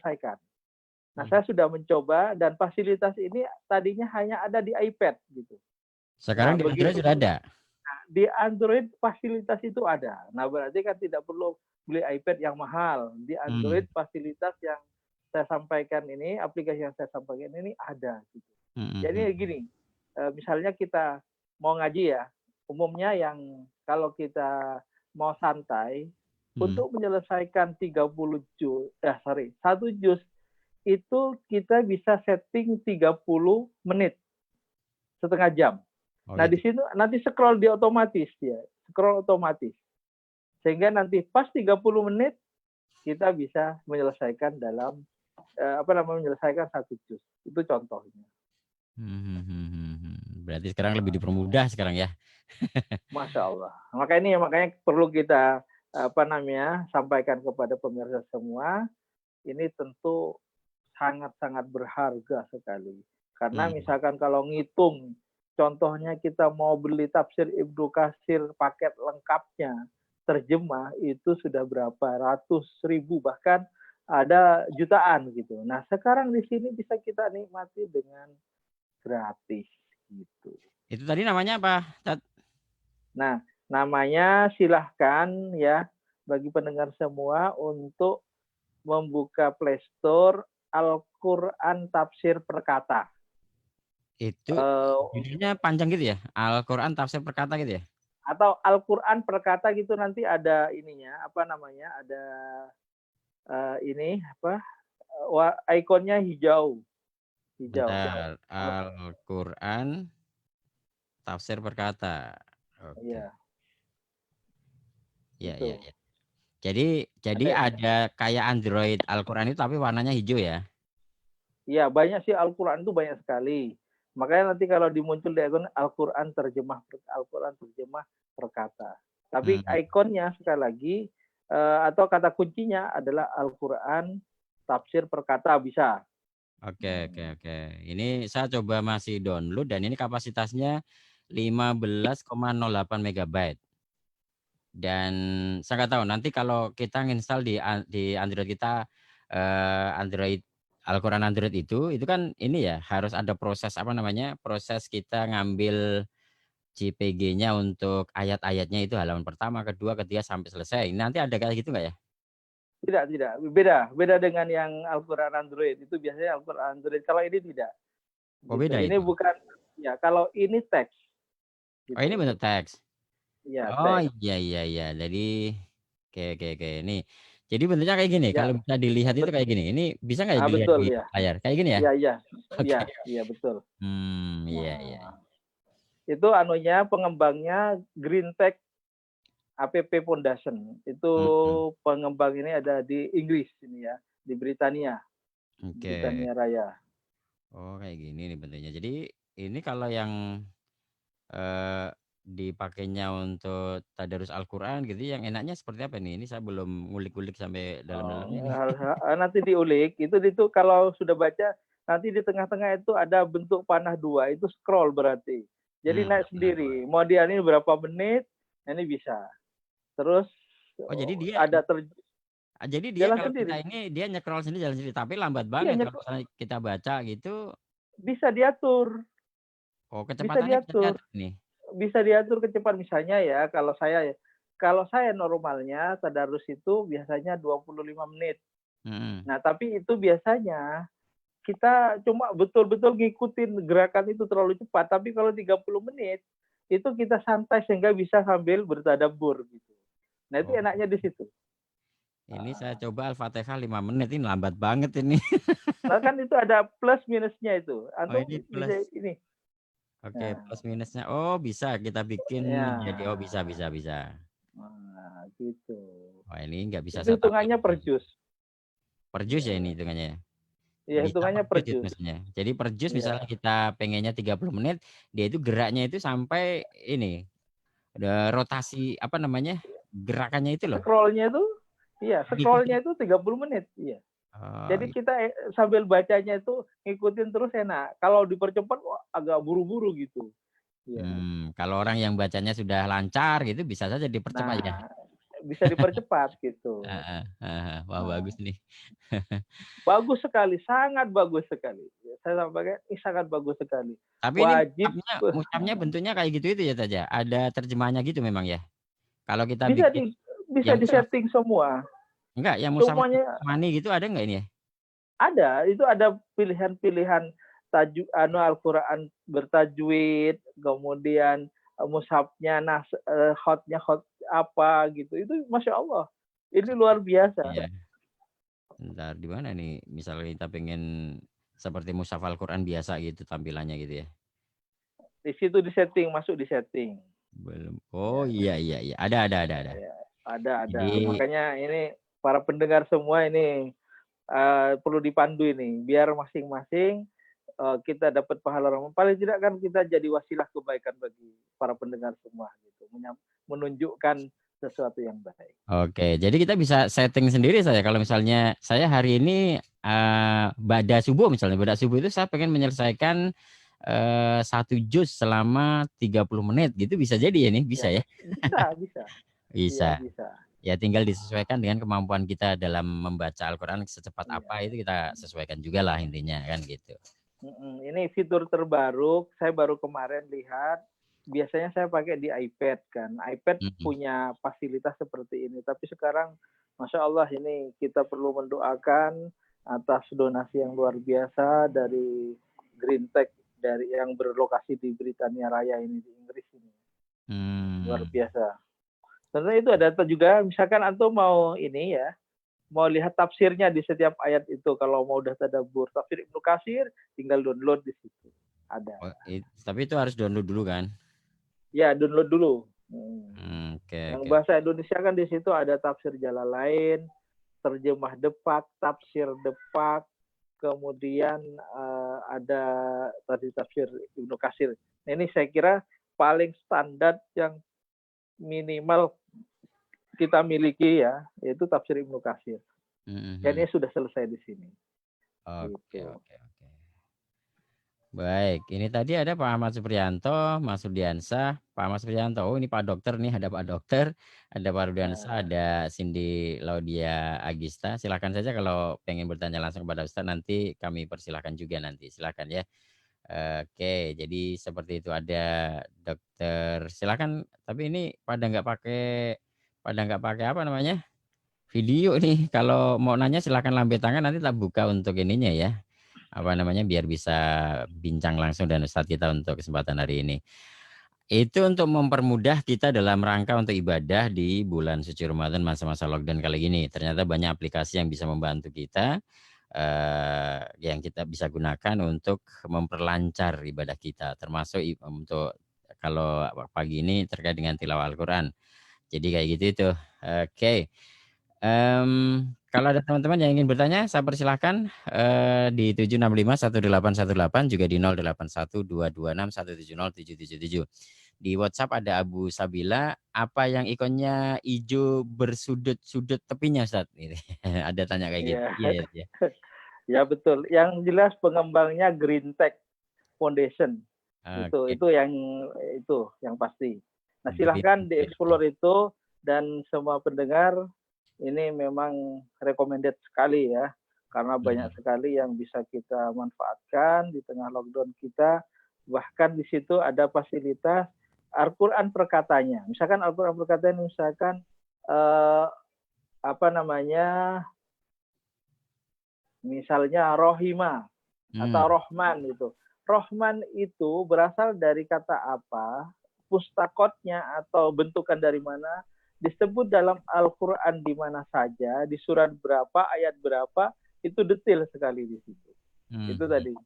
menyelesaikan. Nah, saya sudah mencoba dan fasilitas ini tadinya hanya ada di iPad gitu. Sekarang Nah, di Android sudah ada. di Android fasilitas itu ada. Nah, berarti kan tidak perlu beli iPad yang mahal. Di Android fasilitas yang saya sampaikan ini, aplikasi yang saya sampaikan ini ada gitu. Jadi gini, misalnya kita mau ngaji ya, umumnya yang kalau kita mau santai untuk menyelesaikan 30 juz, 1 juz itu kita bisa setting 30 menit, setengah jam. Nah, di sini nanti scroll di otomatis dia, scroll otomatis. Sehingga nanti pas 30 menit kita bisa menyelesaikan dalam menyelesaikan 1 juz. Itu contohnya. Berarti sekarang lebih dipermudah sekarang ya. Masya Allah. Makanya perlu kita sampaikan kepada pemirsa semua. Ini tentu sangat-sangat berharga sekali. Karena misalkan kalau ngitung, contohnya kita mau beli tafsir Ibnu Katsir paket lengkapnya, terjemah itu sudah berapa ratus ribu, bahkan ada jutaan gitu. Nah, sekarang di sini bisa kita nikmati dengan gratis gitu. Itu tadi namanya apa? Nah, namanya silahkan ya bagi pendengar semua untuk membuka Play Store Al-Quran Tafsir Perkata. Itu judulnya panjang gitu ya? Al-Quran Tafsir Perkata gitu ya? Atau Al-Quran Perkata gitu, nanti ada ininya, ada ikonnya hijau. Bentar, Al-Quran Tafsir Perkata. Oke. Iya. Ya. Jadi ada kayak Android Al-Quran itu tapi warnanya hijau ya? Iya, banyak sih Al-Quran itu banyak sekali. Makanya nanti kalau dimuncul di ikon Al-Quran terjemah perkata. Tapi ikonnya sekali lagi atau kata kuncinya adalah Al-Quran Tafsir Perkata bisa. Oke. Ini saya coba masih download dan ini kapasitasnya 15,08 MB. Dan saya nggak tahu nanti kalau kita install di Android kita Android Al-Quran Android itu kan ini ya harus ada proses proses kita ngambil JPG-nya untuk ayat-ayatnya itu halaman pertama, kedua, ketiga sampai selesai. Nanti ada kayak gitu nggak ya? Tidak. Beda dengan yang Al-Quran Android. Itu biasanya Al-Quran Android. Kalau ini tidak. Oh, gitu. beda Ini itu. bukan, ya kalau ini teks. Gitu. Oh, ini bentuk teks. Ya, Oh, teks. iya. Jadi oke. Ini. Jadi bentuknya kayak gini. Ya. Kalau bisa dilihat itu kayak gini. Ini bisa nggak dilihat Betul di ya. layar? Kayak gini ya? Iya. Oke. Iya, betul. Iya. Itu pengembangnya GreenTech App Foundation. Itu pengembang ini ada di Inggris ini ya, di Britania. Britania Raya. Oh, kayak gini nih bentuknya. Jadi ini kalau yang dipakainya untuk tadarus Al-Quran gitu, yang enaknya seperti apa nih? Ini saya belum ngulik-ngulik sampai dalam-dalamnya nih. Nanti diulik. Itu kalau sudah baca, nanti di tengah-tengah itu ada bentuk panah 2. Itu scroll berarti. Jadi naik sendiri. Mau dia ini berapa menit, ini bisa. Terus jadi dia ada jadi dia jalan kalau sendiri. kita ini dia nyekrol sendiri jalan sendiri, tapi lambat banget kalau misalnya kita baca gitu. Bisa diatur. Oh, kecepatannya bisa diatur nih. Bisa diatur kecepatan, misalnya ya, kalau saya normalnya tadarus itu biasanya 25 menit. Nah, tapi itu biasanya kita cuma betul-betul ngikutin gerakan itu terlalu cepat. Tapi kalau 30 menit itu kita santai sehingga bisa sambil bertadabbur gitu. Nah, itu enaknya di situ. Ini saya coba Al-Fatihah 5 menit, ini lambat banget ini. Nah, kan itu ada plus minusnya itu. Oh, ini plus. Bisa ini. Oke, plus minusnya. Oh, bisa kita bikin jadi bisa. Nah, gitu. Wah, ini nggak bisa Itu saya hitungannya tambah. per juz. Per juz ya ini hitungannya ya? Iya, Bisa hitungannya per juz. maksudnya. Jadi per juz misalnya kita pengennya 30 menit, dia itu geraknya itu sampai ini. Ada rotasi gerakannya itu loh. Scrollnya itu 30 menit. Iya. Jadi kita sambil bacanya itu ngikutin terus enak. Kalau dipercepat agak buru-buru gitu. Kalau orang yang bacanya sudah lancar gitu bisa saja dipercepat ya. bisa dipercepat gitu. Wah, bagus nih. Bagus sekali, sangat bagus sekali. Saya sampaikan ini sangat bagus sekali. Tapi ini Wajib mushafnya bentuknya kayak gitu itu ya saja. Ada terjemahannya gitu memang ya. Kalau kita bisa bikin bisa yang mushaf disetting semua. enggak, yang mushaf Semuanya mani gitu ada enggak ini ya? ada. Itu ada pilihan-pilihan Al-Qur'an bertajwid, kemudian mushafnya hotnya hot apa gitu. Itu Masya Allah. Ini luar biasa. Iya. Ntar di mana nih? Misalnya kita pengen seperti mushaf Al-Qur'an biasa gitu tampilannya gitu ya. Di situ disetting, masuk di setting. Belum. Oh iya. Ada. Ya, ada. Jadi Makanya ini para pendengar semua ini perlu dipandu ini biar masing-masing kita dapat pahala Ramadan. Paling tidak kan kita jadi wasilah kebaikan bagi para pendengar semua gitu, menunjukkan sesuatu yang baik. oke, jadi kita bisa setting sendiri saya kalau misalnya saya hari ini ba'da subuh misalnya, ba'da subuh itu saya pengen menyelesaikan 1 juz selama 30 menit gitu bisa jadi ya nih, bisa ya? Bisa. Bisa. Iya, bisa. Ya tinggal disesuaikan dengan kemampuan kita dalam membaca Al-Qur'an secepat Iya. apa itu kita sesuaikan juga lah intinya kan gitu. Ini fitur terbaru, saya baru kemarin lihat. Biasanya saya pakai di iPad kan. iPad punya fasilitas seperti ini. Tapi sekarang, Masya Allah ini kita perlu mendoakan atas donasi yang luar biasa dari Green Tech dari yang berlokasi di Britania Raya ini di Inggris ini. Luar biasa. Tentunya itu ada juga, misalkan antum mau ini ya, mau lihat tafsirnya di setiap ayat itu. Kalau mau udah tadabbur tafsir Ibnu Katsir, tinggal download di situ. Ada. Tapi itu harus download dulu kan? Ya, download dulu. Yang bahasa Indonesia kan di situ ada tafsir Jalalain, terjemah Depak, tafsir Depak, kemudian ada tadi tafsir Ibnu Katsir. Nah, ini saya kira paling standar yang minimal kita miliki ya, yaitu tafsir Ibnu Katsir. Dan ini sudah selesai di sini. Oke. Baik, ini tadi ada Pak Ahmad Supriyanto, Mas Rudiansah, Pak Ahmad Supriyanto. Oh, ini Pak Dokter nih, ada Pak Dokter, ada Pak Rudiansah, ada Cindy Laudia Agista. Silakan saja kalau pengen bertanya langsung kepada Ustaz, nanti kami persilahkan juga nanti. Silakan ya. Oke, jadi seperti itu ada Dokter. Silakan, tapi ini pada nggak pakai apa namanya? Video nih. Kalau mau nanya silakan lambe tangan, nanti tak buka untuk ininya ya. Apa namanya, biar bisa bincang langsung dan Ustadz kita untuk kesempatan hari ini. Itu untuk mempermudah kita dalam rangka untuk ibadah di bulan suci Ramadan masa-masa lockdown kali ini. Ternyata banyak aplikasi yang bisa membantu kita, yang kita bisa gunakan untuk memperlancar ibadah kita. Termasuk untuk kalau pagi ini terkait dengan tilawah Al-Quran. Jadi kayak gitu itu. Oke. Kalau ada teman-teman yang ingin bertanya, saya persilahkan di 7651818 juga di 081226170777. Di WhatsApp ada Abu Sabila, apa yang ikonnya hijau bersudut-sudut tepinya, Ustaz? Ada tanya kayak gitu. Iya. Ya betul. Yang jelas pengembangnya Green Tech Foundation. Itu yang pasti. Nah, silahkan di-explore itu dan semua pendengar ini memang recommended sekali ya, karena banyak sekali yang bisa kita manfaatkan di tengah lockdown kita. Bahkan di situ ada fasilitas Al-Quran perkatanya. Misalkan Al-Quran perkatanya, misalkan misalnya Rohima atau Rohman itu. Rohman itu berasal dari kata apa? Pustakotnya atau bentukan dari mana? Disebut dalam Al-Quran di mana saja, di surat berapa, ayat berapa, itu detail sekali di situ. Itu tadi.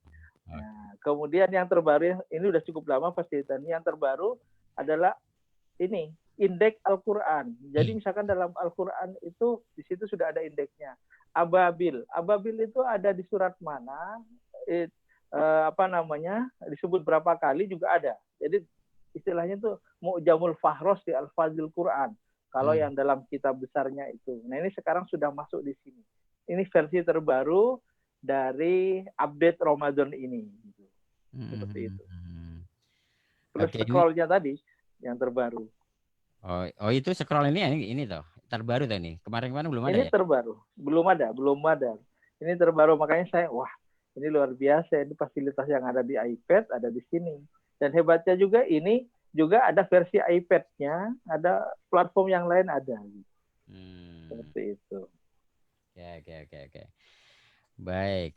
Nah, kemudian yang terbaru, ini udah cukup lama fasilitasnya, yang terbaru adalah ini, indeks Al-Quran. Jadi misalkan dalam Al-Quran itu, di situ sudah ada indeksnya. Ababil. Ababil itu ada di surat mana, disebut berapa kali juga ada. Jadi istilahnya itu Mu'jamul Fahros di Al-Fazil Quran. Kalau yang dalam kitab besarnya itu. Nah, ini sekarang sudah masuk di sini. Ini versi terbaru dari update Ramadan ini. Seperti itu. Terus scrollnya tadi yang terbaru. Oh itu scroll ini toh. terbaru tuh nih. Kemarin-kemarin belum ada Ini ya? terbaru, belum ada. Ini terbaru, makanya saya, wah ini luar biasa, ini fasilitas yang ada di iPad ada di sini. Dan hebatnya juga ini juga ada versi iPad-nya, ada platform yang lain ada. Seperti itu. Oke. Baik.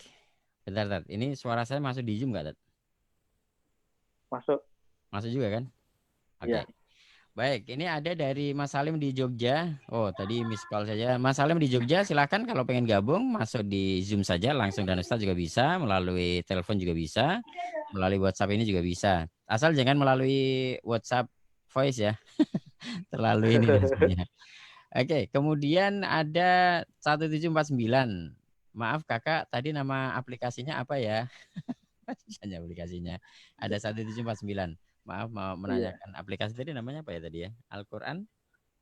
Bentar, Tat. Ini suara saya masuk di Zoom nggak, Tat? Masuk, Masuk juga kan? Oke. ya. Baik, ini ada dari Mas Salim di Jogja. Oh, tadi miss call saja. Mas Salim di Jogja, silakan kalau pengen gabung masuk di Zoom saja langsung dan Ustaz juga bisa, melalui telepon juga bisa, melalui WhatsApp ini juga bisa. Asal jangan melalui WhatsApp voice ya. Terlalu ini rasanya. Oke, kemudian ada 1749. Maaf Kakak, tadi nama aplikasinya apa ya? Hanya aplikasinya. Ada 1749. Maaf mau Iya, menanyakan aplikasi tadi namanya apa ya tadi ya? Al-Qur'an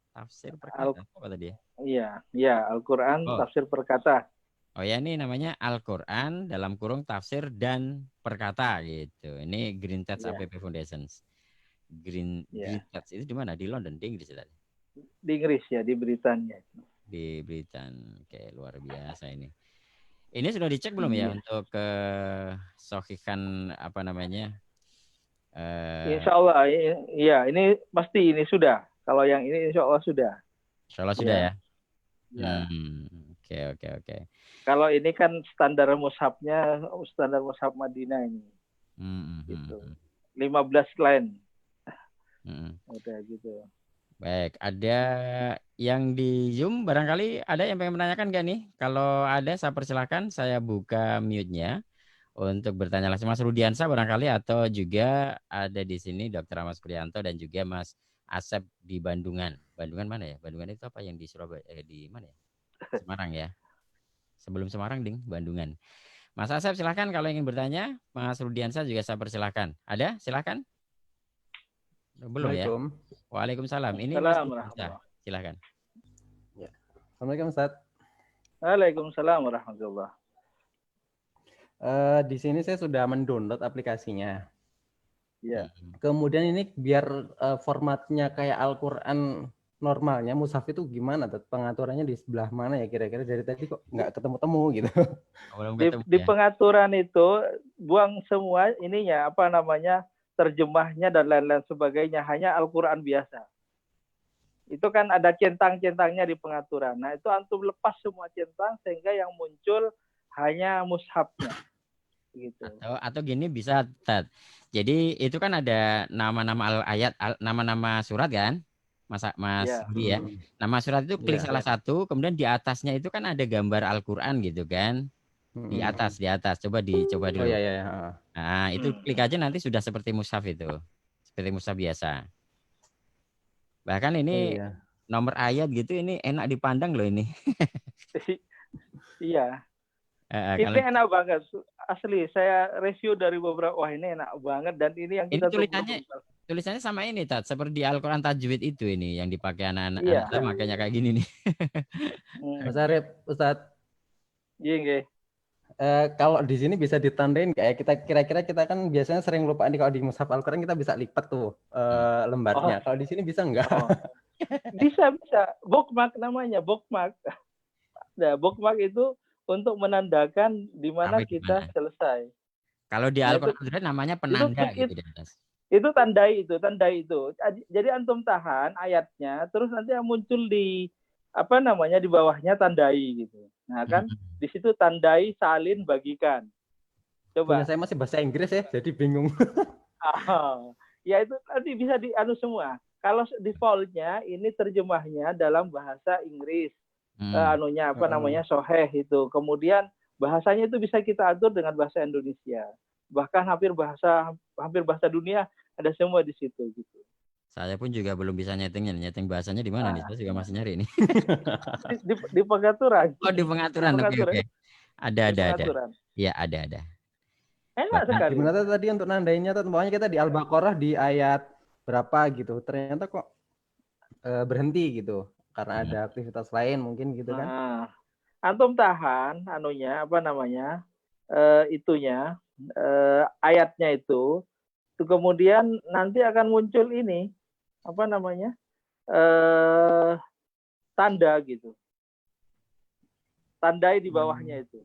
Tafsir Al, Perkata apa tadi ya? iya, Al-Quran Oh, tafsir perkata. oh ya ini namanya Al-Qur'an dalam kurung tafsir dan perkata gitu. Ini Green Touch Iya, APP Foundations. Green iya. Touch itu di mana? Di London, di Inggris ya tadi. Di Inggris ya, di Britania. Di Britain. Oke, luar biasa ini. Ini sudah dicek belum ya Iya. untuk ke sohikan apa namanya? Eh, Insya Allah, iya ini pasti ini sudah. Kalau yang ini Insya Allah sudah. Insya Allah sudah ya. Ya, ya. Oke. Kalau ini kan standar mushafnya, standar mushaf Madinah ini, Hmm, hmm, gitu. hmm, 15 line, hmm. udah gitu. Baik, ada yang di Zoom barangkali ada yang pengen menanyakan gak nih? Kalau ada saya persilahkan saya buka mute-nya untuk bertanya langsung Mas Rudiansa barangkali atau juga ada di sini Dr. Ahmad Prianto dan juga Mas Asep di Bandungan. Bandungan mana ya? Bandungan itu apa yang di Surabaya? Di mana ya? Semarang ya. Sebelum Semarang, ding, Bandungan. Mas Asep silahkan kalau ingin bertanya. Mas Rudiansa juga saya persilahkan. Ada? Silahkan. Belum ya? Assalamualaikum. Waalaikumsalam. Ini Mas Assalamualaikum Rudiansa. warahmatullahi. Silahkan. Ya. Assalamualaikum Ustaz. Waalaikumsalam warahmatullahi. Di sini saya sudah mendownload aplikasinya. Ya. Kemudian ini biar formatnya kayak Al-Quran normalnya, mushaf itu gimana? Pengaturannya di sebelah mana ya kira-kira? Dari tadi kok nggak ketemu-temu gitu. Belum Di, ketemu di ya? pengaturan itu buang semua ininya apa namanya terjemahnya dan lain-lain sebagainya, hanya Al-Quran biasa. Itu kan ada centang-centangnya di pengaturan. Nah itu antum lepas semua centang sehingga yang muncul hanya mushafnya. Gitu. Atau gini bisa, Tat. Jadi itu kan ada nama-nama ayat, nama-nama surat kan, Mas Ya. Budi ya. Nama surat itu klik Ya. salah satu, kemudian di atasnya itu kan ada gambar Al-Qur'an gitu kan. Di atas. Coba Oh dulu. ya. Nah, itu klik aja nanti sudah seperti mushaf itu. Seperti mushaf biasa. Bahkan Oh ini ya. nomor ayat gitu ini enak dipandang loh ini. Iya. Kalau Ini enak banget. Asli, saya review dari beberapa, wah ini enak banget. Dan ini yang ini kita tunggu. tulisannya sama ini, Tat, seperti Al-Qur'an tajwid itu ini yang dipakai anak-anak. Iya. Anak saya makanya kayak gini nih. Mas Arif, Ustaz, Iya. kalau di sini bisa ditandain kayak kita kira-kira kita kan biasanya sering lupa nih kalau di mushaf Al-Quran kita bisa lipat tuh lembarnya. Kalau di sini bisa nggak? Bisa. Bookmark namanya, bookmark. Nah, bookmark itu untuk menandakan di mana kita selesai. Kalau di Al-Qur'an namanya penanda gitu di atas. Itu tandai itu. Jadi antum tahan ayatnya, terus nanti yang muncul di apa namanya di bawahnya tandai gitu. Nah kan di situ tandai, salin, bagikan. Coba. Punya saya masih bahasa Inggris ya, jadi bingung. Ya itu nanti bisa dianu semua. Kalau defaultnya ini terjemahnya dalam bahasa Inggris. Anunya apa namanya soheh itu. Kemudian bahasanya itu bisa kita atur dengan bahasa Indonesia. Bahkan hampir bahasa dunia ada semua di situ gitu. Saya pun juga belum bisa nyeting bahasanya di mana nih. Saya juga masih nyari nih. Di pengaturan. Oh, di pengaturan. Oke. Ada. Ya, ada. Enak sekali. Gimana tadi untuk nandainya? Pokoknya kita di Al-Baqarah di ayat berapa gitu. Ternyata kok berhenti gitu. Karena ada aktivitas lain mungkin gitu kan. Antum tahan anunya apa namanya? Itunya ayatnya itu kemudian nanti akan muncul ini apa namanya tanda gitu. Tandai di bawahnya itu.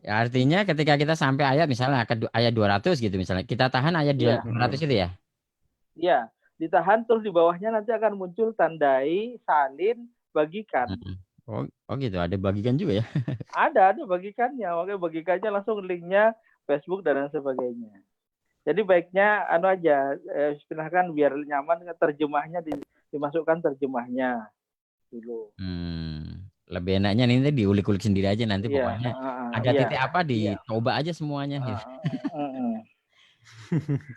Ya, artinya ketika kita sampai ayat misalnya ke ayat 200 gitu misalnya, kita tahan ayat Iya. 200 itu ya? Iya, ditahan terus di bawahnya nanti akan muncul tandai, salin, bagikan. Oh gitu, ada bagikan juga ya? Ada bagikannya, makanya bagikannya langsung linknya Facebook dan lain sebagainya. Jadi baiknya aja, silahkan biar nyaman terjemahnya dimasukkan terjemahnya dulu. Lebih enaknya nanti diulik-ulik sendiri aja nanti pokoknya ada titik apa dicoba aja semuanya.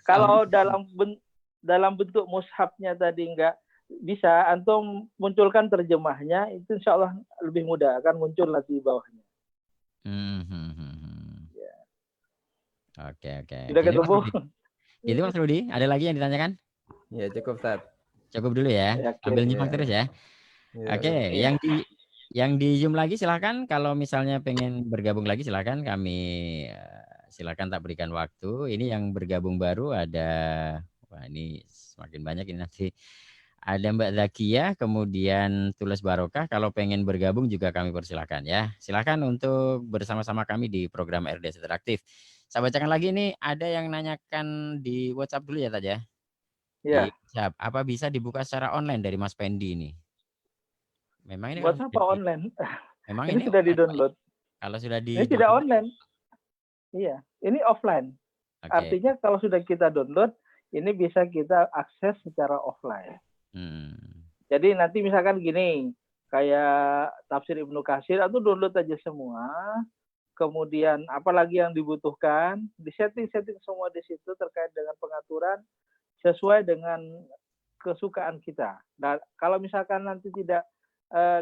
Kalau dalam bentuk mushafnya tadi enggak bisa, antum munculkan terjemahnya, itu insya Allah lebih mudah, akan muncul nanti di bawahnya. Oke. Sudah ketemu? Itu Mas Rudi, ada lagi yang ditanyakan? Ya cukup Ustaz. Cukup dulu ya, ambil nyimak terus ya. Oke, yang di Zoom lagi silahkan, kalau misalnya pengen bergabung lagi silahkan, kami silahkan tak berikan waktu. Ini yang bergabung baru ada, wah ini semakin banyak ini nanti. Ada Mbak Zakia, kemudian Tules Barokah. Kalau pengen bergabung juga kami persilahkan ya. Silahkan untuk bersama-sama kami di program RDS Interaktif. Saya bacakan lagi nih, ada yang nanyakan di WhatsApp dulu ya Taj ya. Iya. Apa bisa dibuka secara online dari Mas Pendi ini? Memang ini buat apa online? Memang ini sudah di-download. Kalau sudah ini tidak online. Iya, ini offline. Artinya kalau sudah kita download, ini bisa kita akses secara offline. Jadi nanti misalkan gini, kayak tafsir Ibnu Katsir, atau download aja semua. Kemudian apalagi yang dibutuhkan, disetting semua di situ terkait dengan pengaturan sesuai dengan kesukaan kita. Nah, kalau misalkan nanti tidak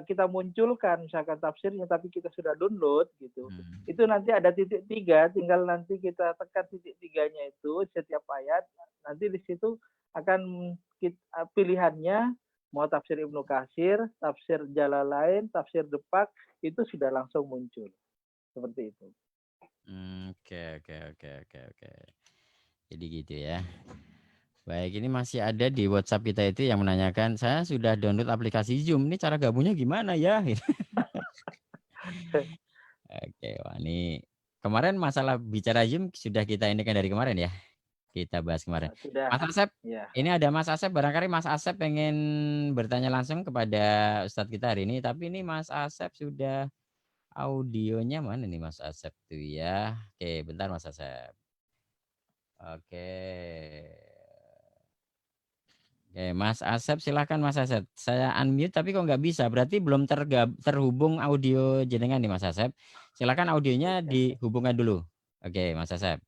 kita munculkan misalkan tafsirnya tapi kita sudah download gitu, itu nanti ada titik 3, tinggal nanti kita tekan titik 3-nya itu setiap ayat, nanti di situ akan pilihannya mau tafsir Ibnu Katsir, tafsir Jalalain, tafsir Depak, itu sudah langsung muncul seperti itu. Oke. Jadi gitu ya. Baik, ini masih ada di WhatsApp kita itu yang menanyakan, saya sudah download aplikasi Zoom, ini cara gabungnya gimana ya? Oke, wah ini kemarin masalah bicara Zoom sudah kita ini kan dari kemarin ya, kita bahas kemarin. Sudah. Mas Asep, ini ada Mas Asep, barangkali Mas Asep pengen bertanya langsung kepada Ustadz kita hari ini, tapi ini Mas Asep sudah audionya mana nih Mas Asep tuh ya? Oke, bentar Mas Asep. Oke, Mas Asep silahkan Mas Asep. Saya unmute tapi kok nggak bisa. Berarti belum terhubung audio jenengan nih Mas Asep. Silahkan audionya dihubungkan dulu. Oke Mas Asep.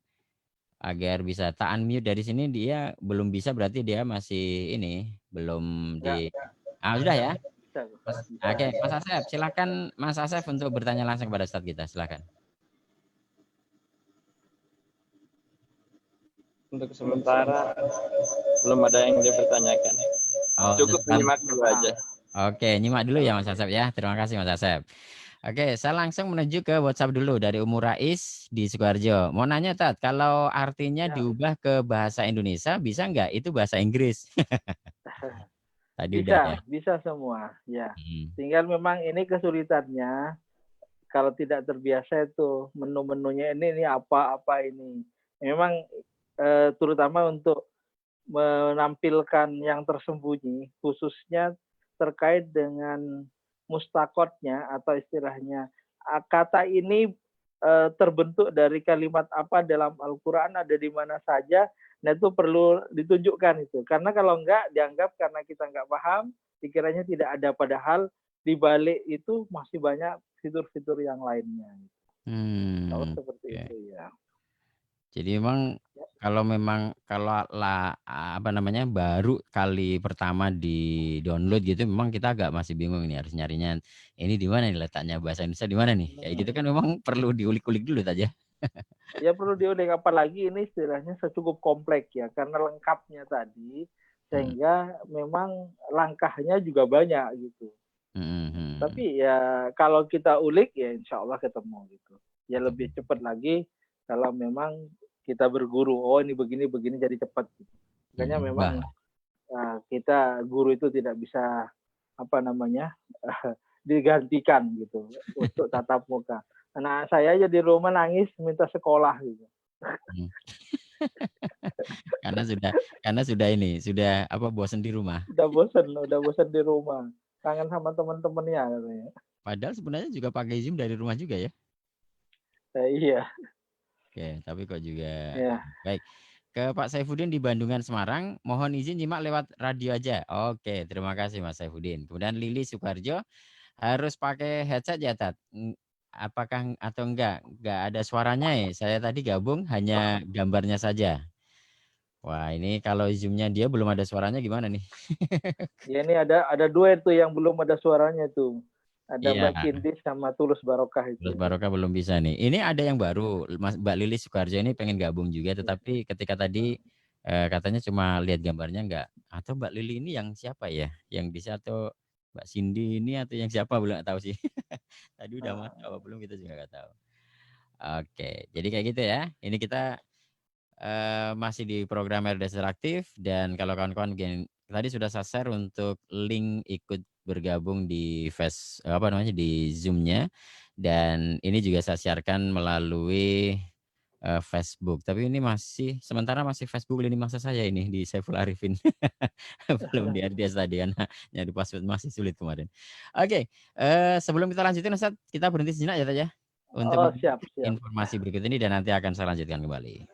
Agar bisa tak unmute dari sini, dia belum bisa, berarti dia masih ini belum di. Sudah ya. Oke Mas Asep, silahkan Mas Asep untuk bertanya langsung kepada Ustadz kita. Silahkan. Untuk sementara belum ada yang dipertanyakan. Cukup menyimak dulu aja. Oke, nyimak dulu ya Mas Asep ya. Terima kasih Mas Asep. Oke, saya langsung menuju ke WhatsApp dulu dari Umur Rais di Sukoharjo. Mau nanya Tat, kalau artinya diubah ke bahasa Indonesia bisa nggak? Itu bahasa Inggris. Tadi bisa, udah ya. Bisa semua ya. Tinggal memang ini kesulitannya. Kalau tidak terbiasa itu menu-menunya ini apa ini. Memang terutama untuk menampilkan yang tersembunyi, khususnya terkait dengan mustaqotnya atau istilahnya kata ini terbentuk dari kalimat apa dalam Al-Quran, ada di mana saja. Nah itu perlu ditunjukkan itu, karena kalau enggak dianggap karena kita enggak paham, dikiranya tidak ada, padahal di balik itu masih banyak fitur-fitur yang lainnya. Kalau seperti itu ya. Jadi memang kalau baru kali pertama di download gitu, memang kita agak masih bingung ini harus nyarinya ini di mana nih letaknya, bahasa Indonesia di mana nih, kayak gitu kan memang perlu diulik-ulik dulu saja. Ya perlu diulik, apalagi ini istilahnya cukup kompleks ya, karena lengkapnya tadi sehingga memang langkahnya juga banyak gitu. Tapi ya kalau kita ulik ya insya Allah ketemu gitu. Ya lebih cepat lagi kalau memang kita berguru, oh ini begini jadi cepat gitu. Makanya memang kita guru itu tidak bisa digantikan gitu untuk tatap muka. Anak saya aja di rumah nangis minta sekolah gitu. karena sudah bosan di rumah. Udah bosan di rumah. Kangen sama teman-temannya katanya. Padahal sebenarnya juga pakai Zoom dari rumah juga ya. Iya. Oke, tapi kok juga. Ya. Baik. Ke Pak Saifuddin di Bandungan Semarang, mohon izin nyimak lewat radio aja. Oke, terima kasih Mas Saifuddin. Kemudian Lili Sukarjo, harus pakai headset ya Tat? Apakah atau enggak ada suaranya ya? Saya tadi gabung hanya gambarnya saja. Wah, ini kalau Zoom-nya dia belum ada suaranya gimana nih? Ya, ini ada dua itu yang belum ada suaranya tuh. Ada Mbak Cindy sama Tulus Barokah itu. Tulus Barokah belum bisa nih. Ini ada yang baru, Mbak Lili Sukarjo ini pengen gabung juga, tetapi ketika tadi katanya cuma lihat gambarnya enggak. Atau Mbak Lili ini yang siapa ya? Yang bisa atau Mbak Cindy ini atau yang siapa belum tahu sih. Tadi udah masuk apa belum kita juga nggak tahu. Oke, jadi kayak gitu ya. Ini kita masih di program LDS Interaktif, dan kalau kawan-kawan tadi sudah saya share untuk link ikut bergabung di di Zoom-nya, dan ini juga saya sharekan melalui Facebook. Tapi ini sementara masih Facebook lini masa saya ini di Saiful Arifin. Belum di RDS tadi kan. Nyari password masih sulit kemarin. Oke, sebelum kita lanjutin Ustaz, kita berhenti sejenak ya Teh ya. Untuk siap. informasi berikut ini, dan nanti akan saya lanjutkan kembali.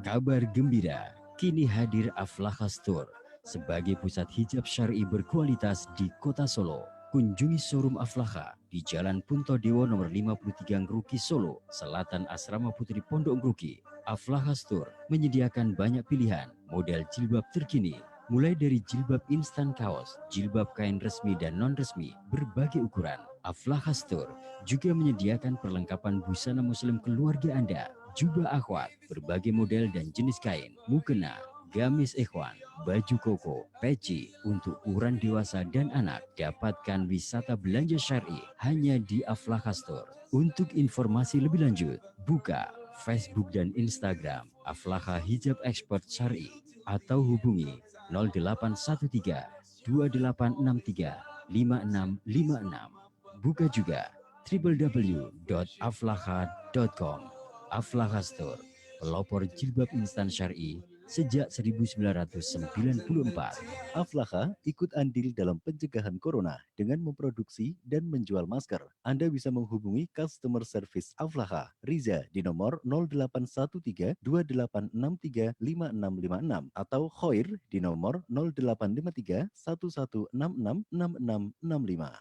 Kabar gembira, kini hadir Aflaha Store sebagai pusat hijab syar'i berkualitas di Kota Solo. Kunjungi showroom Aflaha di Jalan Punto Dewo nomor 53 Ngruki Solo, Selatan Asrama Putri Pondok Ngruki. Aflaha Store menyediakan banyak pilihan model jilbab terkini, mulai dari jilbab instan kaos, jilbab kain resmi dan non-resmi, berbagai ukuran. Aflaha Store juga menyediakan perlengkapan busana muslim keluarga Anda, jubah akhwat, berbagai model dan jenis kain, mukena, gamis ikhwan, baju koko, peci untuk ukuran dewasa dan anak. Dapatkan wisata belanja syar'i hanya di Aflaha Store. Untuk informasi lebih lanjut, buka Facebook dan Instagram Aflaha Hijab Expert Syar'i atau hubungi 0813 2863 5656. Buka juga www.aflaha.com. Aflaha Store, pelopor jilbab instan syar'i sejak 1994. Aflaha ikut andil dalam pencegahan corona dengan memproduksi dan menjual masker. Anda bisa menghubungi customer service Aflaha Riza di nomor 0813 2863 5656 atau Khoir di nomor 0853 1166 6665.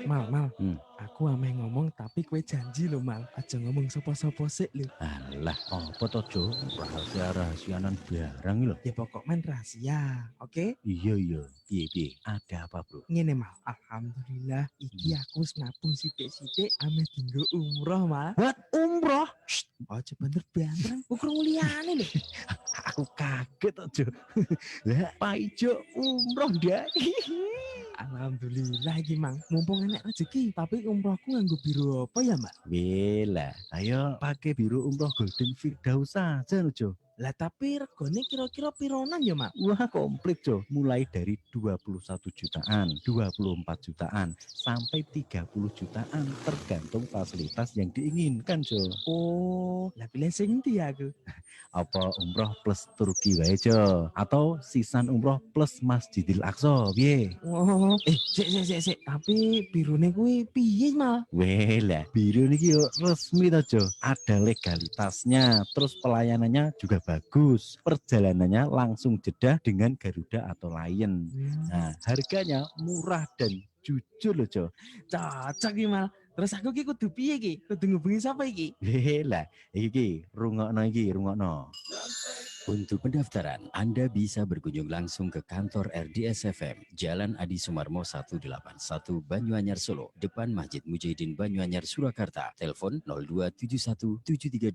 Mal, aku ameh ngomong tapi kue janji lo Mal, aja ngomong sopo-sopo sik lo. Alah, apa toh Jo? Rahasia-rahasianan barang lo. Ya pokok main rahasia, oke? Iya. Piye, ada apa bro? Ngene Mal, alhamdulillah iki aku nabung sithik-sithik ameh dinggo umroh Mal. What? Umroh? Aja bener-bener ukur muliane lho. Aku kaget toh Jo. Lah, Pak Ijo umroh dah. Alhamdulillah iki Mang, mumpung enek rezeki, tapi umrohku nganggo biro apa ya, Mbak? Bela, ayo pakai biro umroh Golden Firdaus saja loh Jo. Lah tapi regane kira-kira pironan ya, Mak? Wah komplit Jo, mulai dari 21 jutaan, 24 jutaan, sampai 30 jutaan tergantung fasilitas yang diinginkan Jo. Oh, lah pilih sing ndi aku? Apa umroh plus Turki wae Jo, atau sisan umroh plus Masjidil Aqsa, piye? Oh, sik, tapi birone kuwi piye, Mal? Wela, biro niki yo resmi to Jo, ada legalitasnya, terus pelayanannya juga bagus, perjalanannya langsung jeda dengan Garuda atau Lion. Nah, harganya murah dan jujur loh Jo. Cocok iki, Mal. Terus aku ki kudu piye ki? Kudu ngubungi sapa iki? Lah, iki rungokno. Untuk pendaftaran, Anda bisa berkunjung langsung ke kantor RDS FM, Jalan Adi Sumarmo 181 Banyuanyar Solo, depan Masjid Mujahidin Banyuanyar Surakarta. Telepon 0271 732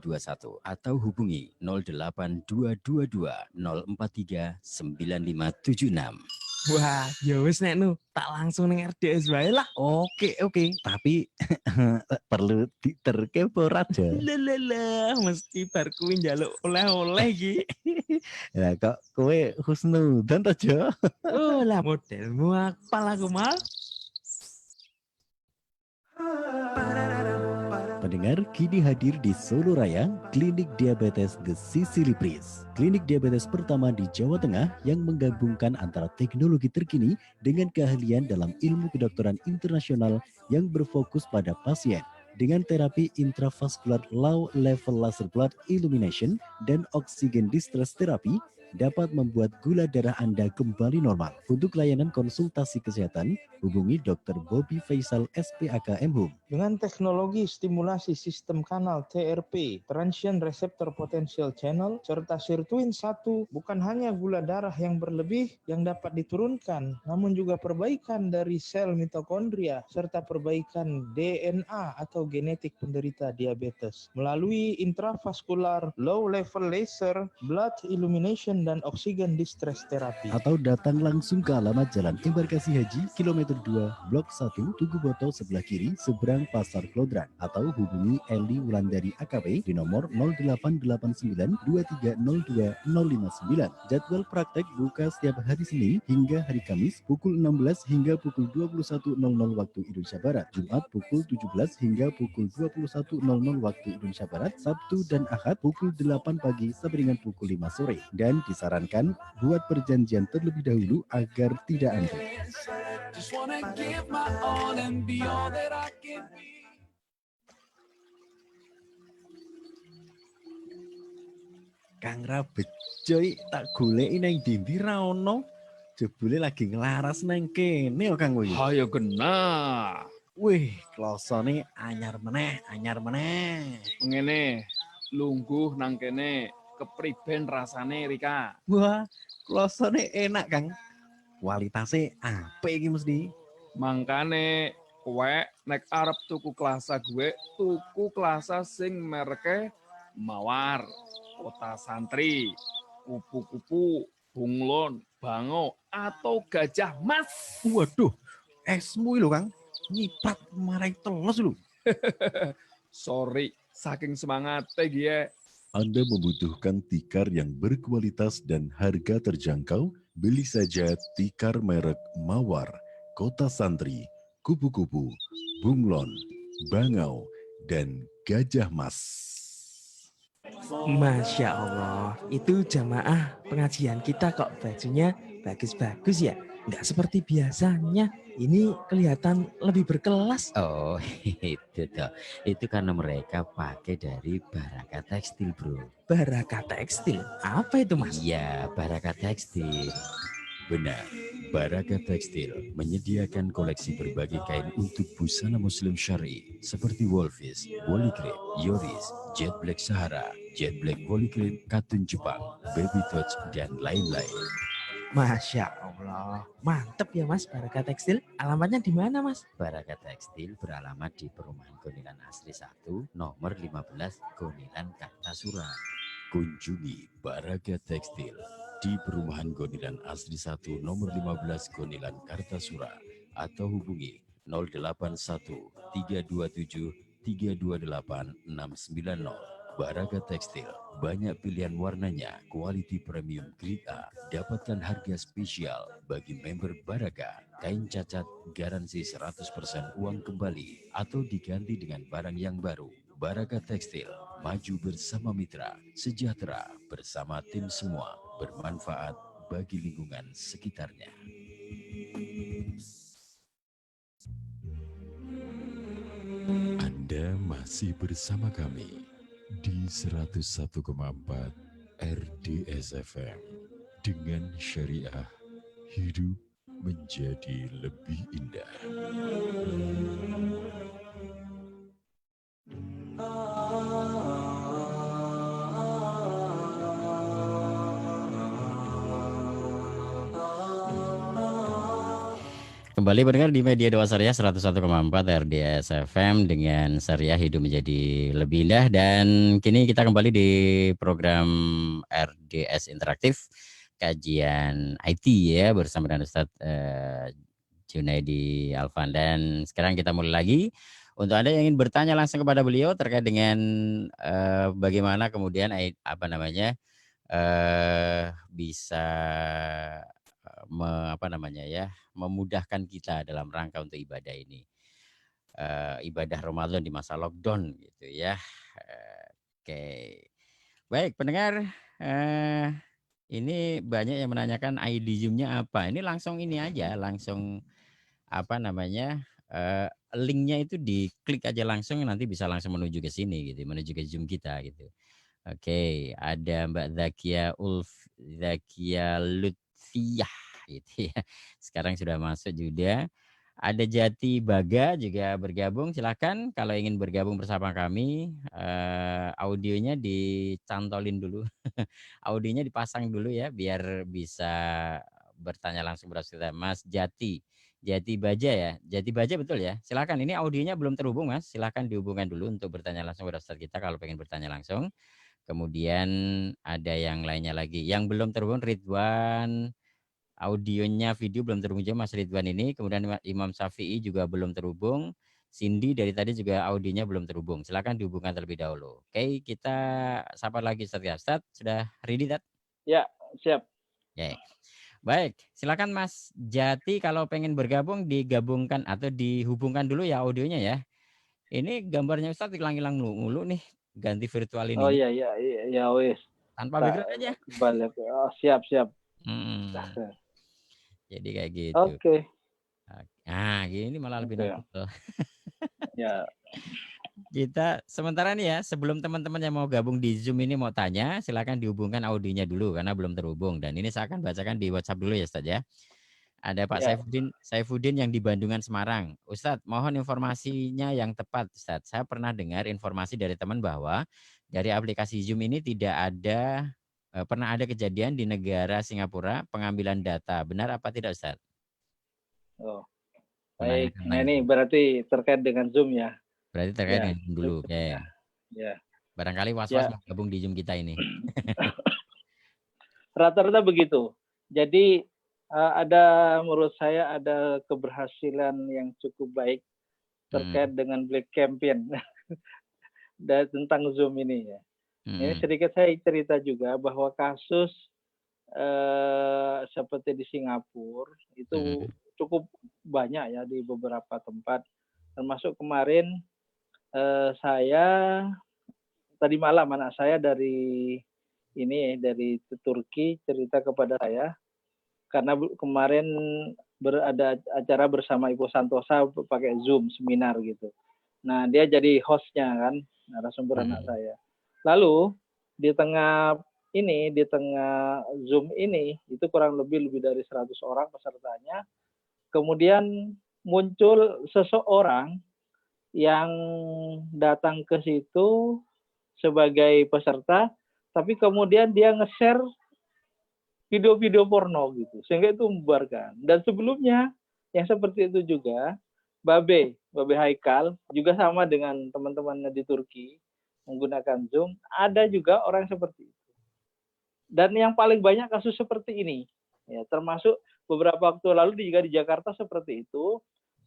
321 atau hubungi 08222 043 9576. Wah, ya wis nek nu, tak langsung ning RDS wae lah. Oke, tapi perlu diterke ora aja. Lah, mesti bar kuwi njaluk oleh-oleh iki. Ya kok kowe husnudan ta, Jo? Oh lah modelmu apal aku mal. Pendengar, kini hadir di Solo Raya, Klinik Diabetes The Sicily Breeze. Klinik diabetes pertama di Jawa Tengah yang menggabungkan antara teknologi terkini dengan keahlian dalam ilmu kedokteran internasional yang berfokus pada pasien. Dengan terapi intravaskular low level laser blood illumination dan oksigen distress therapy, dapat membuat gula darah Anda kembali normal. Untuk layanan konsultasi kesehatan, hubungi Dr. Bobby Faisal SPAK MHUM. Dengan teknologi stimulasi sistem kanal TRP, Transient Receptor Potential Channel, serta sirtuin 1, bukan hanya gula darah yang berlebih yang dapat diturunkan, namun juga perbaikan dari sel mitokondria, serta perbaikan DNA atau genetik penderita diabetes. Melalui intravaskular low level laser, blood illumination, dan oksigen distress therapy. Atau datang langsung ke alamat Jalan Embarkasi Haji, kilometer 2, Blok 1, Tugu Botol sebelah kiri, seberang Pasar Klodran. Atau hubungi Eli Wulandari AKP di nomor 0889230259. Jadwal praktek buka setiap hari Senin hingga hari Kamis pukul 16 hingga pukul 21.00 waktu Indonesia Barat. Jumat pukul 17 hingga pukul 21.00 waktu Indonesia Barat. Sabtu dan Ahad pukul 8 pagi sampai dengan pukul 5 sore. Dan disarankan buat perjanjian terlebih dahulu agar tidak antri. Kang Rabejoy tak goleki nang ndi ra ono. Jebule lagi ngelaras nang kene yo Kang Woy. Hayo kena. Wih, klosone anyar meneh. Ngene, lungguh nang kene. Kepriben rasane Rika. Wah, klosone enak Kang. Kualitasnya apik iki mesti. Mangkane kowe nek arep tuku klasa gue, tuku klasa sing mereke Mawar, Kota Santri, Kupu-kupu, Bunglon, Bango, atau Gajah Mas. Waduh, esmu lho Kang. Nyipat marai teles lho. Sorry, saking semangatnya gie. Anda membutuhkan tikar yang berkualitas dan harga terjangkau? Beli saja tikar merek Mawar, Kota Santri, Kupu-kupu, Bunglon, Bangau, dan Gajah Mas. Masya Allah, itu jamaah pengajian kita kok bajunya bagus-bagus ya. Nggak seperti biasanya, ini kelihatan lebih berkelas. Oh, itu toh. Itu karena mereka pakai dari Baraka Tekstil, bro. Baraka Tekstil? Apa itu, Mas? Iya, Baraka Tekstil. Benar, Baraka Tekstil menyediakan koleksi berbagai kain untuk busana muslim syar'i seperti Wolfis, Woolly Crepe, Yoris, Jet Black Sahara, Jet Black Woolly Crepe, Katun Jepang, Baby Touch, dan lain-lain. Masya Allah, mantep ya Mas Baraka Tekstil. Alamatnya di mana Mas? Baraka Tekstil beralamat di Perumahan Gonilan Asri 1, nomor 15, Gonilan Kartasura. Kunjungi Baraka Tekstil di Perumahan Gonilan Asri 1, nomor 15, Gonilan Kartasura. Atau hubungi 081 327 328 690. Baraka Tekstil, banyak pilihan warnanya, quality premium grade A. Dapatkan harga spesial bagi member Baraka. Kain cacat garansi 100% uang kembali atau diganti dengan barang yang baru. Baraka Tekstil, maju bersama mitra, sejahtera bersama tim semua, bermanfaat bagi lingkungan sekitarnya. Anda masih bersama kami di 101,4 RDS FM. Dengan syariah, hidup menjadi lebih indah. Kembali mendengar di media Doa Syariah 101,4 RDS FM dengan syariah hidup menjadi lebih indah. Dan kini kita kembali di program RDS Interaktif kajian IT ya bersama dengan Ustadz Junaidi Alfan. Dan sekarang kita mulai lagi. Untuk Anda yang ingin bertanya langsung kepada beliau terkait dengan bagaimana kemudian bisa memudahkan kita dalam rangka untuk ibadah ini, ibadah Ramadan di masa lockdown gitu ya. Oke, baik pendengar, ini banyak yang menanyakan ID Zoom-nya apa. Ini langsung ini aja, langsung linknya itu diklik aja langsung, nanti bisa langsung menuju ke sini gitu, menuju ke Zoom kita gitu. Oke, ada Mbak Zakia Lutfiyah gitu ya. Sekarang sudah masuk juga. Ada Jati Baga juga bergabung. Silakan kalau ingin bergabung bersama kami, audionya dicantolin dulu. Audionya dipasang dulu ya biar bisa bertanya langsung bersama kita. Mas Jati Baja ya. Jati Baja betul ya. Silakan, ini audionya belum terhubung Mas. Silakan dihubungkan dulu untuk bertanya langsung pada Ustadz kita kalau pengen bertanya langsung. Kemudian ada yang lainnya lagi. Yang belum terhubung Ridwan, audionya video belum terhubung juga Mas Ridwan ini. Kemudian Imam Syafi'i juga belum terhubung. Cindy dari tadi juga audionya belum terhubung. Silakan dihubungkan terlebih dahulu. Oke, kita sapa lagi Ustadz. Sudah ready, Tat? Ya, siap. Oke. Baik, silakan Mas Jati kalau pengen bergabung digabungkan atau dihubungkan dulu ya audionya ya. Ini gambarnya Ustadz hilang-hilang mulu nih, ganti virtual ini. Oh iya, wes. Tanpa background aja. Balik. Oh, siap. Jadi kayak gitu. Oke. Nah, gini malah lebih natural. Ya. Kita sementara nih ya, sebelum teman-teman yang mau gabung di Zoom ini mau tanya, silakan dihubungkan audionya dulu karena belum terhubung. Dan ini saya akan bacakan di WhatsApp dulu ya Ustadz ya. Ada Pak Saifuddin yang di Bandungan Semarang. Ustadz, mohon informasinya yang tepat Ustadz. Saya pernah dengar informasi dari teman bahwa dari aplikasi Zoom ini pernah ada kejadian di negara Singapura pengambilan data. Benar apa tidak Ustadz? Oh, baik. Nah ini berarti terkait dengan Zoom ya. Berarti terkait dengan Zoom dulu. Oke. Ya. Barangkali was-was mau gabung di Zoom kita ini. Rata-rata begitu. Jadi menurut saya ada keberhasilan yang cukup baik terkait dengan Black Campaign dan tentang Zoom ini ya. Ini sedikit saya cerita juga bahwa kasus seperti di Singapura itu cukup banyak ya di beberapa tempat, termasuk kemarin saya tadi malam anak saya dari Turki cerita kepada saya karena kemarin ada acara bersama Ibu Santosa pakai Zoom seminar gitu. Nah dia jadi hostnya kan, narasumber anak saya. Lalu di tengah Zoom ini itu kurang lebih dari 100 orang pesertanya. Kemudian muncul seseorang yang datang ke situ sebagai peserta, tapi kemudian dia nge-share video-video porno gitu, sehingga itu membubarkan. Dan sebelumnya yang seperti itu juga, Babe Haikal juga sama dengan teman-temannya di Turki menggunakan Zoom, ada juga orang seperti itu. Dan yang paling banyak kasus seperti ini, ya, termasuk beberapa waktu lalu juga di Jakarta seperti itu.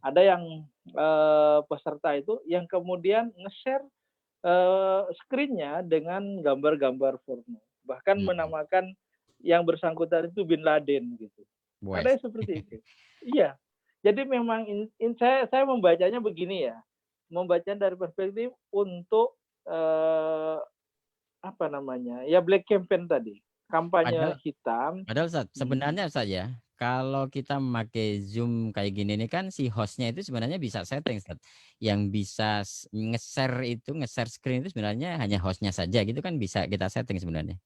Ada yang peserta itu yang kemudian nge-share screen-nya dengan gambar-gambar porno. Bahkan menamakan yang bersangkutan itu Bin Laden gitu. Ada yang seperti itu. Iya. Jadi memang saya membacanya begini ya. Membacanya dari perspektif untuk Black Campaign tadi. Kampanye hitam. Padahal Ustaz, sebenarnya Ustaz ya, kalau kita memakai Zoom kayak gini ini kan si hostnya itu sebenarnya bisa setting Ustaz. Yang bisa nge-share screen itu sebenarnya hanya hostnya saja gitu kan bisa kita setting sebenarnya.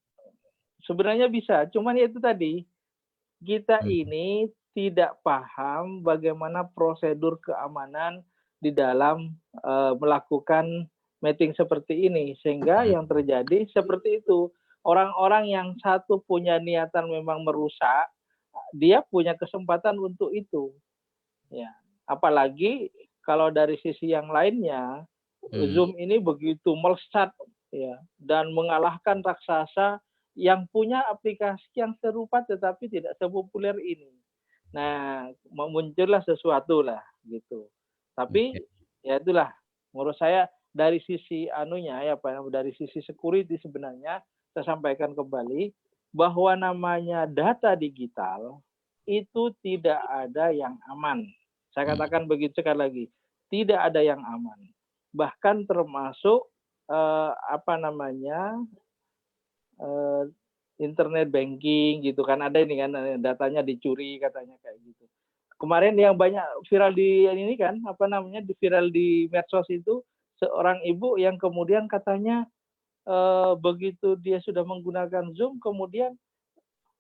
Sebenarnya bisa, cuman itu tadi kita ini tidak paham bagaimana prosedur keamanan di dalam melakukan meeting seperti ini, sehingga yang terjadi seperti itu. Orang-orang yang satu punya niatan memang merusak, dia punya kesempatan untuk itu. Ya, apalagi kalau dari sisi yang lainnya, Zoom ini begitu melesat ya dan mengalahkan raksasa yang punya aplikasi yang serupa tetapi tidak sepopuler ini. Nah, muncullah sesuatu lah gitu. Tapi ya itulah menurut saya dari sisi anunya ya Pak, dari sisi security sebenarnya saya sampaikan kembali bahwa namanya data digital itu tidak ada yang aman. Saya katakan begitu sekali lagi, tidak ada yang aman. Bahkan termasuk internet banking gitu kan, ada ini kan datanya dicuri katanya kayak gitu. Kemarin yang banyak viral di ini kan viral di medsos itu seorang ibu yang kemudian katanya begitu dia sudah menggunakan Zoom kemudian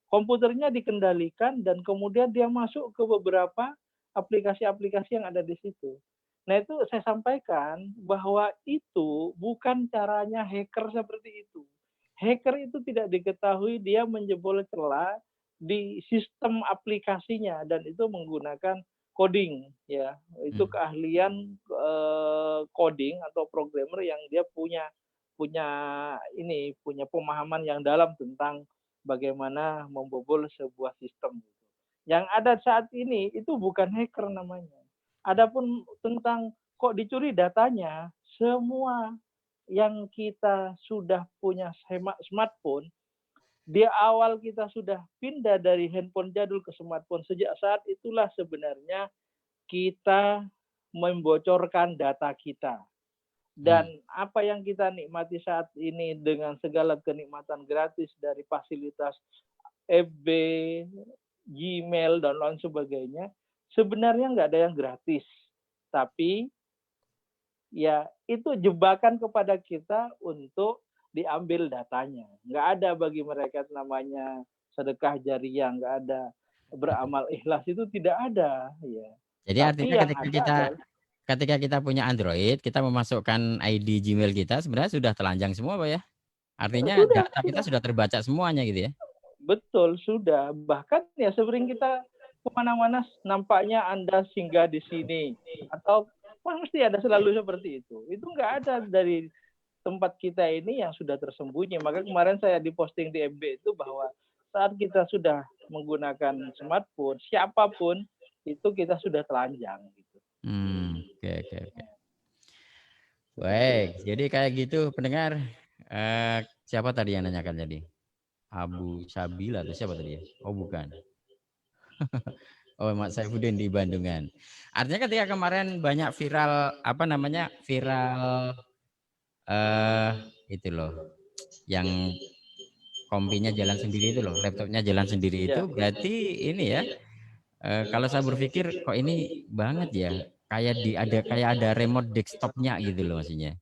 komputernya dikendalikan dan kemudian dia masuk ke beberapa aplikasi-aplikasi yang ada di situ. Nah itu saya sampaikan bahwa itu bukan caranya hacker seperti itu. Hacker itu tidak diketahui dia menjebol celah di sistem aplikasinya dan itu menggunakan coding ya. Itu keahlian coding atau programmer yang dia punya pemahaman yang dalam tentang bagaimana membobol sebuah sistem. Yang ada saat ini itu bukan hacker namanya. Adapun tentang kok dicuri datanya, semua yang kita sudah punya smartphone, di awal kita sudah pindah dari handphone jadul ke smartphone. Sejak saat itulah sebenarnya kita membocorkan data kita. Dan apa yang kita nikmati saat ini dengan segala kenikmatan gratis dari fasilitas FB, Gmail, dan lain sebagainya, sebenarnya nggak ada yang gratis. Tapi ya itu jebakan kepada kita untuk diambil datanya. Nggak ada bagi mereka namanya sedekah jariah, nggak ada beramal ikhlas, itu tidak ada. Ya. Jadi artinya ketika kita punya Android, kita memasukkan ID Gmail kita sebenarnya sudah telanjang semua, Pak ya? Artinya data kita sudah terbaca semuanya gitu ya? Betul, sudah. Bahkan ya sering kita kemana-mana nampaknya Anda singgah di sini. Atau mesti ada selalu seperti itu. Itu nggak ada dari tempat kita ini yang sudah tersembunyi. Maka kemarin saya diposting di FB itu bahwa saat kita sudah menggunakan smartphone, siapapun itu kita sudah telanjang. Gitu. Oke. Baik, jadi kayak gitu pendengar. Siapa tadi yang nanyakan tadi? Abu Sabila atau siapa tadi ya? Oh bukan. Oh Mak Saifuddin di Bandungan. Artinya ketika kemarin banyak viral itu loh, yang kompinya jalan sendiri itu loh, laptopnya jalan sendiri itu berarti ini ya. Kalau saya berpikir kok ini banget ya, kayak ada remote desktopnya gitu loh maksudnya.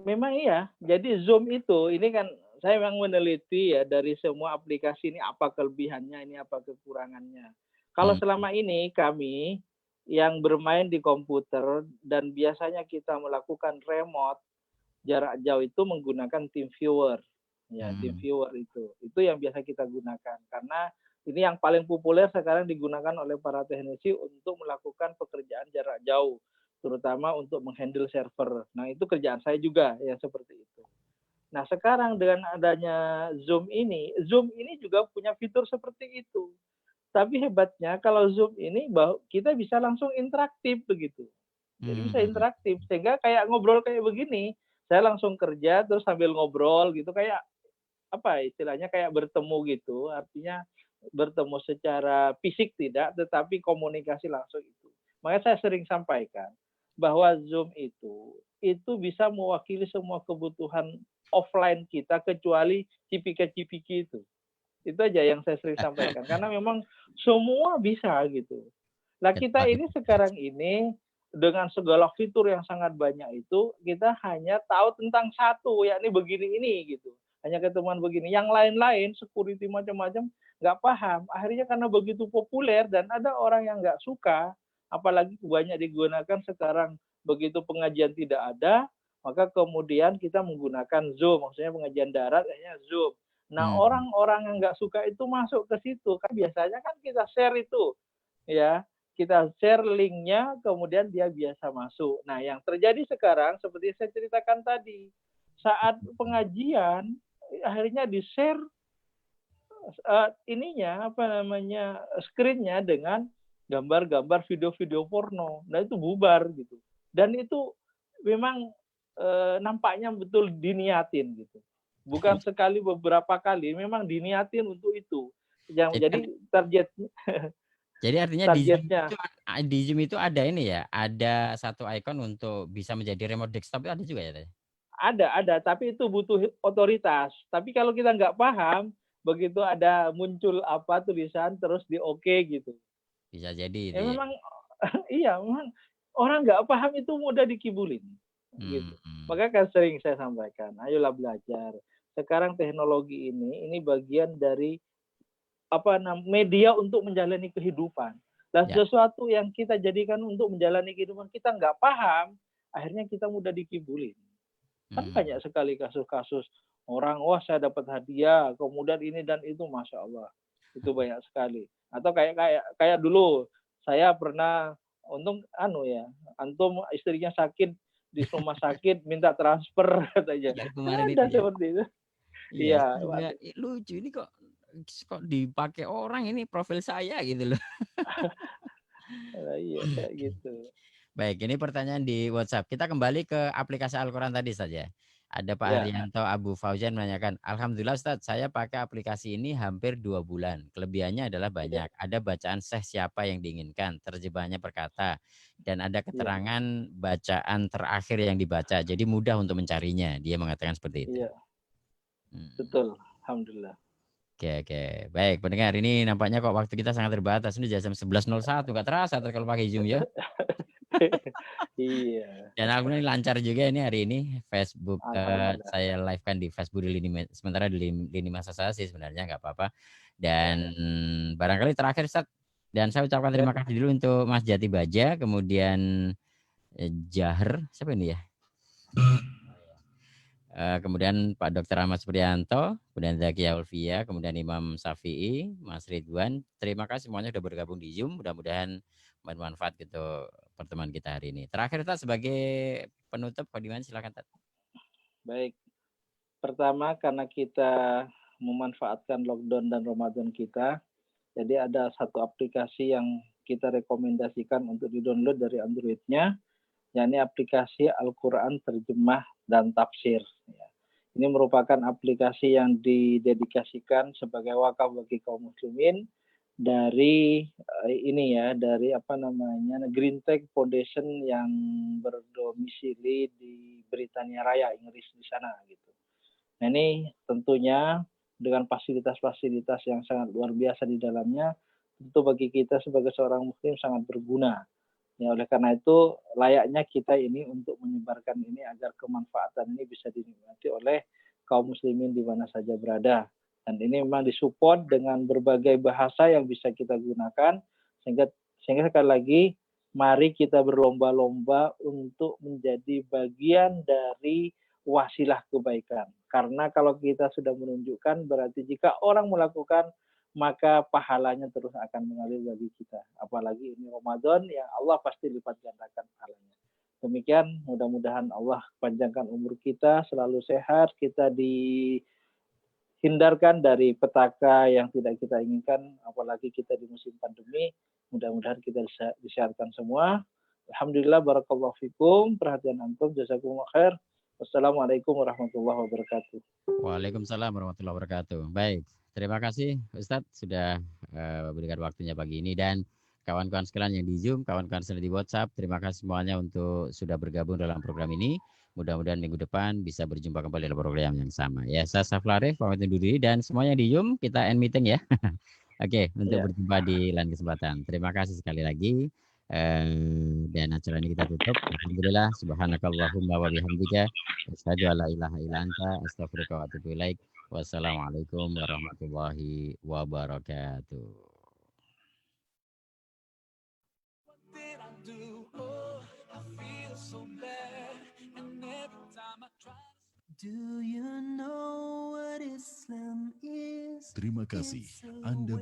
Memang iya. Jadi Zoom itu ini kan saya memang meneliti ya dari semua aplikasi ini apa kelebihannya, ini apa kekurangannya. Kalau selama ini kami yang bermain di komputer dan biasanya kita melakukan remote jarak jauh itu menggunakan TeamViewer. Ya, TeamViewer itu yang biasa kita gunakan karena ini yang paling populer sekarang digunakan oleh para teknisi untuk melakukan pekerjaan jarak jauh, terutama untuk menghandle server. Nah, itu kerjaan saya juga ya seperti itu. Nah, sekarang dengan adanya Zoom ini juga punya fitur seperti itu. Tapi hebatnya kalau Zoom ini kita bisa langsung interaktif begitu. Jadi bisa interaktif sehingga kayak ngobrol kayak begini. Saya langsung kerja terus sambil ngobrol gitu kayak apa istilahnya kayak bertemu gitu. Artinya bertemu secara fisik tidak, tetapi komunikasi langsung itu. Makanya saya sering sampaikan bahwa Zoom itu bisa mewakili semua kebutuhan offline kita kecuali cipika-cipiki itu. Itu aja yang saya sering sampaikan. Karena memang semua bisa gitu. Nah kita ini sekarang ini dengan segala fitur yang sangat banyak itu, kita hanya tahu tentang satu, yakni begini ini gitu. Hanya ketemuan begini. Yang lain-lain, security macam-macam, nggak paham. Akhirnya karena begitu populer dan ada orang yang nggak suka, apalagi banyak digunakan sekarang begitu pengajian tidak ada, maka kemudian kita menggunakan Zoom, maksudnya pengajian darat hanya Zoom. Nah orang-orang yang nggak suka itu masuk ke situ, kan biasanya kan kita share itu, ya kita share linknya, kemudian dia biasa masuk. Nah yang terjadi sekarang seperti saya ceritakan tadi, saat pengajian akhirnya di-share screen-nya dengan gambar-gambar video-video porno. Nah, itu bubar gitu. Dan itu memang nampaknya betul diniatin gitu. Bukan sekali, beberapa kali memang diniatin untuk itu. Jadi target jadi artinya targetnya di Zoom itu ada ini ya, ada satu icon untuk bisa menjadi remote desktop, itu ada juga ya? Ada, tapi itu butuh otoritas. Tapi kalau kita nggak paham, begitu ada muncul apa tulisan terus di oke gitu. Bisa jadi itu Ya ya. memang iya, memang orang nggak paham itu mudah dikibulin. Gitu. Maka kan sering saya sampaikan, ayolah belajar. Sekarang teknologi ini bagian dari media untuk menjalani kehidupan. Dan sesuatu yang kita jadikan untuk menjalani kehidupan kita nggak paham, akhirnya kita mudah dikibulin. Kan banyak sekali kasus-kasus orang, wah saya dapat hadiah, kemudian ini dan itu, masya Allah, itu banyak sekali. Atau kayak dulu saya pernah, untung antum istrinya sakit di rumah sakit minta transfer katanya. Ada seperti itu. Iya. Lucu ini kok dipakai orang, ini profil saya gitu loh. Iya kayak gitu. Baik, ini pertanyaan di WhatsApp. Kita kembali ke aplikasi Al-Quran tadi saja. Ada Pak Haryanto Abu Fauzan menanyakan, Alhamdulillah Ustaz, saya pakai aplikasi ini hampir 2 bulan. Kelebihannya adalah banyak. Ada bacaan siapa yang diinginkan, terjemahannya per kata, dan ada keterangan bacaan terakhir yang dibaca. Jadi mudah untuk mencarinya. Dia mengatakan seperti itu. Iya. Betul, Alhamdulillah. Oke. Baik, pendengar, ini nampaknya kok waktu kita sangat terbatas. Ini jam 11.01, nggak terasa kalau pakai Zoom ya. Iya. Dan alhamdulillah lancar juga ini hari ini Facebook, saya live kan di Facebook di lini, sementara di lini masa saya sih sebenarnya nggak apa-apa. Dan barangkali terakhir Ustaz, dan saya ucapkan terima kasih dulu untuk Mas Jati Baja, kemudian Jaher, siapa ini ya? Kemudian Pak Dr. Ahmad Supriyanto, kemudian Zakia Ulfia, kemudian Imam Syafi'i, Mas Ridwan. Terima kasih semuanya sudah bergabung di Zoom. Mudah-mudahan bermanfaat gitu pertemuan kita hari ini. Terakhir Tad, sebagai penutup, Khodiman silakan Tad. Baik. Pertama, karena kita memanfaatkan lockdown dan Ramadan kita, jadi ada satu aplikasi yang kita rekomendasikan untuk di-download dari Android-nya, yakni aplikasi Al-Quran Terjemah dan Tafsir. Ini merupakan aplikasi yang didedikasikan sebagai wakaf bagi kaum muslimin dari Green Tech Foundation yang berdomisili di Britania Raya, Inggris di sana gitu. Nah, ini tentunya dengan fasilitas-fasilitas yang sangat luar biasa di dalamnya, tentu bagi kita sebagai seorang muslim sangat berguna. Ya, oleh karena itu layaknya kita ini untuk menyebarkan ini agar kemanfaatan ini bisa dinikmati oleh kaum muslimin di mana saja berada. Dan ini memang disupport dengan berbagai bahasa yang bisa kita gunakan, sehingga sekali lagi mari kita berlomba-lomba untuk menjadi bagian dari wasilah kebaikan. Karena kalau kita sudah menunjukkan, berarti jika orang melakukan, maka pahalanya terus akan mengalir bagi kita. Apalagi ini Ramadan yang Allah pasti lipat gandakan pahalanya. Demikian, mudah-mudahan Allah panjangkan umur kita, selalu sehat, kita dihindarkan dari petaka yang tidak kita inginkan, apalagi kita di musim pandemi. Mudah-mudahan kita disehatkan semua. Alhamdulillah, barakallahu fikum, perhatian antum, jazakumullah khair. Wassalamualaikum warahmatullahi wabarakatuh. Waalaikumsalam warahmatullahi wabarakatuh. Baik. Terima kasih Ustadz sudah memberikan waktunya pagi ini, dan kawan-kawan sekalian yang di Zoom, kawan-kawan sekalian di WhatsApp, terima kasih semuanya untuk sudah bergabung dalam program ini. Mudah-mudahan minggu depan bisa berjumpa kembali dalam program yang sama. Ya, saya Safla Arif, pamit undur diri, dan semuanya di Zoom kita end meeting ya. Oke, untuk berjumpa di lain kesempatan. Terima kasih sekali lagi. Dan acara ini kita tutup. Alhamdulillah, subhanakallahumma wa bihamdika, asyhadu alla ilaha illa anta, astaghfiruka wa atubu ilaik. Wassalamualaikum warahmatullahi wabarakatuh. Terima kasih Anda